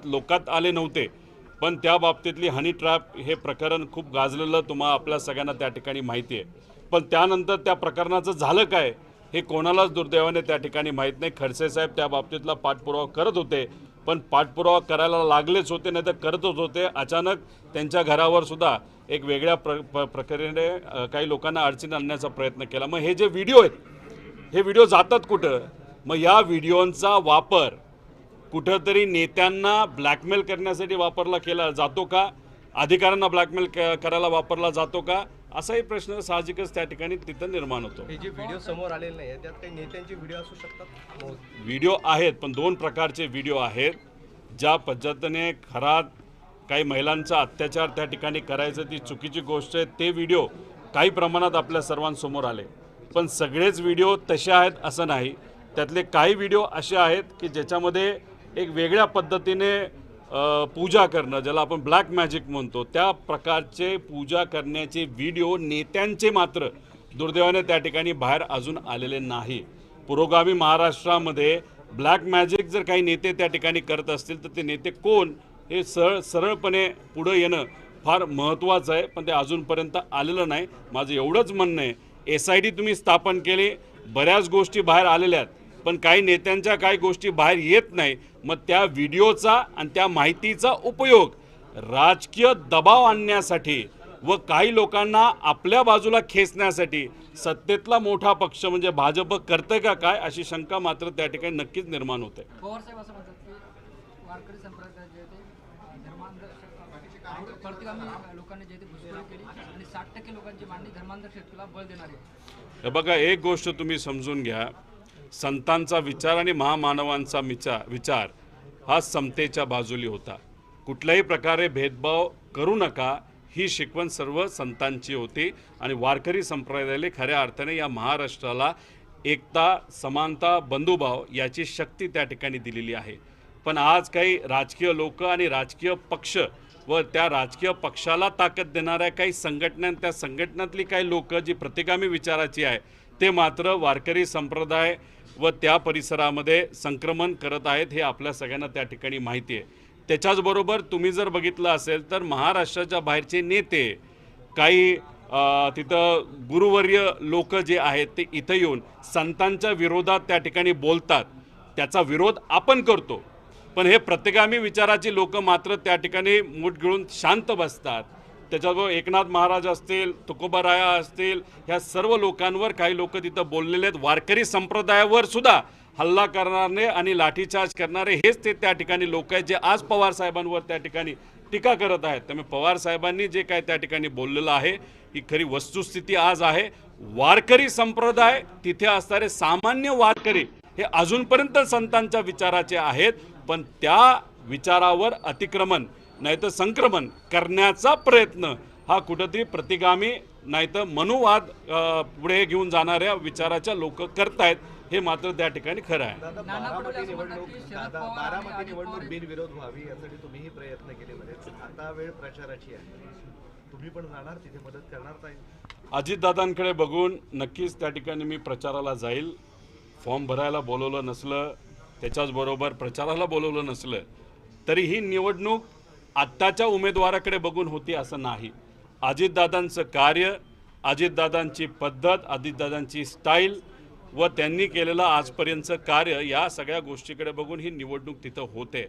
लोकात आले नव्हते, पण त्या बाबतीतली हनी ट्रॅप हे प्रकरण खूप गाजलेलं आपल्या सगळ्यांना त्या ठिकाणी माहिती आहे। पण त्यानंतर त्या प्रकरणाचं झालं काय हे कोणालाच दुर्दैवाने त्या ठिकाणी माहीत नाही। खडसे साहेब त्या बाबतीतला पाठपुरावा करत होते, पण पाठपुरावा करायला लागलेच होते, नाही तर करतच होते। अचानक त्यांच्या घरावर सुद्धा एक वेगळ्या प्रकारे काही लोकांना अडचणी आणण्याचा प्रयत्न केला। मग हे जे व्हिडिओ आहेत हे व्हिडिओ जातात कुठं? मग या व्हिडिओंचा वापर कुठंतरी नेत्यांना ब्लॅकमेल करण्यासाठी वापरला केला जातो का? अधिकाऱ्यांना ब्लॅकमेल करायला वापरला जातो का? असाही प्रश्न साहजिकच त्या ठिकाणी तिथं निर्माण होतो। हे जे व्हिडिओ समोर आलेले नाही त्यात काही नेत्यांचे व्हिडिओ असू शकतात? व्हिडिओ आहेत, पण दोन प्रकारचे व्हिडिओ आहेत। ज्या पद्धतीने खरात काही महिलांचा अत्याचार त्या ठिकाणी करायचं ती चुकीची गोष्ट आहे, ते व्हिडिओ काही प्रमाणात आपल्या सर्वांसमोर आले, पण सगळेच व्हिडिओ तसे आहेत असं नाही। त्यातले काही व्हिडिओ असे आहेत की ज्याच्यामध्ये एक वेगळ्या पद्धतीने पूजा करणं, ज्याला आपण ब्लॅक मॅजिक म्हणतो, त्या प्रकारचे पूजा करण्याचे व्हिडिओ नेत्यांचे मात्र दुर्दैवाने त्या ठिकाणी बाहेर अजून आलेले नाही। पुरोगामी महाराष्ट्रामध्ये ब्लॅक मॅजिक जर काही नेते त्या ठिकाणी करत असतील तर ते नेते कोण हे सरळपणे पुढे येणं फार महत्त्वाचं आहे, पण ते अजूनपर्यंत आलेलं नाही। माझं एवढंच म्हणणं आहे, SIT तुम्ही स्थापन केली, बऱ्याच गोष्टी बाहेर आलेल्या आहेत, पण काही नेत्यांच्या काही गोष्टी बाहेर येत नाही। मग त्या व्हिडिओचा आणि त्या माहितीचा उपयोग राजकीय दबाव आणण्यासाठी व काही लोकांना आपल्या बाजूला खेचण्यासाठी सत्तेतला मोठा पक्ष म्हणजे भाजप करते का काय अशी शंका मात्र त्या ठिकाणी नक्कीच निर्माण होते। पवार साहेब असं म्हणतात की वारकरी संप्रदाय जे ते धर्मांतर लोकांनी जे ते घुसखोरी केली आणि 60% लोकांची मांडणी धर्मांतर शक्तीला बळ देणार आहे। हे बघा, एक गोष्ट तुम्ही समजून घ्या, संतांचा विचार आणि महामानवांचा विचार हा समतेच्या बाजूली होता। कुठल्याही प्रकारे भेदभाव करू नका ही शिकवण सर्व संतांची होती आणि वारकरी संप्रदायाला खऱ्या अर्थाने या महाराष्ट्राला एकता, समानता, बंधुभाव याची शक्ती त्या ठिकाणी दिलेली आहे। पण आज काही राजकीय लोक आणि राजकीय पक्ष व त्या राजकीय पक्षाला ताकद देणाऱ्या काही संघटना, त्या संघटनातली काही लोक जी प्रतिगामी विचाराची आहे ते मात्र वारकरी संप्रदाय व त्या परिसरामध्ये संक्रमण करत आहेत, हे आपल्या सगळ्यांना त्या ठिकाणी माहिती आहे। त्याच्याचबरोबर तुम्ही जर बघितलं असेल तर महाराष्ट्राच्या बाहेरचे नेते काही तिथं गुरुवर्य लोक जे आहेत ते इथं येऊन संतांच्या विरोधात त्या ठिकाणी बोलतात, त्याचा विरोध आपण करतो, पण हे प्रतिगामी विचाराची लोक मात्र त्या ठिकाणी मूठ गिळून शांत बसतात। त्याच्याबरोबर एकनाथ महाराज असतील, तुकोबाराया असतील, ह्या सर्व लोकांवर काही लोक तिथं बोललेले आहेत। वारकरी संप्रदायावर सुद्धा हल्ला करणारे आणि लाठीचार्ज करणारे हेच ते त्या ठिकाणी लोक आहेत जे आज पवार साहेबांवर त्या ठिकाणी टीका करत आहेत। त्यामुळे पवार साहेबांनी जे काय त्या ठिकाणी बोललेलं आहे ही खरी वस्तुस्थिती आज आहे। वारकरी संप्रदाय तिथे असणारे सामान्य वारकरी हे अजूनपर्यंत संतांच्या विचाराचे आहेत, पण त्या विचारावर अतिक्रमण नाहीतर संक्रमण करण्याचा प्रयत्न हा कुठेतरी प्रतिगामी नाहीतर मनुवाद पुढे घेऊन जाणाऱ्या विचाराच्या लोक करतायत, हे मात्र त्या ठिकाणी खरं आहे। बारामती निवडणूक बिनविरोध व्हावी यासाठी तुम्हीही प्रयत्न केले, म्हणजे आता वेळ प्रचाराची आहे, तुम्ही पण जाणार तिथे मदत करणार नाही? अजितदादांकडे बघून नक्कीच त्या ठिकाणी मी प्रचाराला जाईल। फॉर्म भरायला बोलवलं नसलं, त्याच्याचबरोबर प्रचाराला बोलवलं नसलं तरी ही निवडणूक आत्ताच्या उमेदवाराकडे बघून होती असं नाही। अजितदादांचं कार्य, अजितदादांची पद्धत, अजितदादांची स्टाईल व त्यांनी केलेलं आजपर्यंतचं कार्य या सगळ्या गोष्टीकडे बघून ही निवडणूक तिथं होते।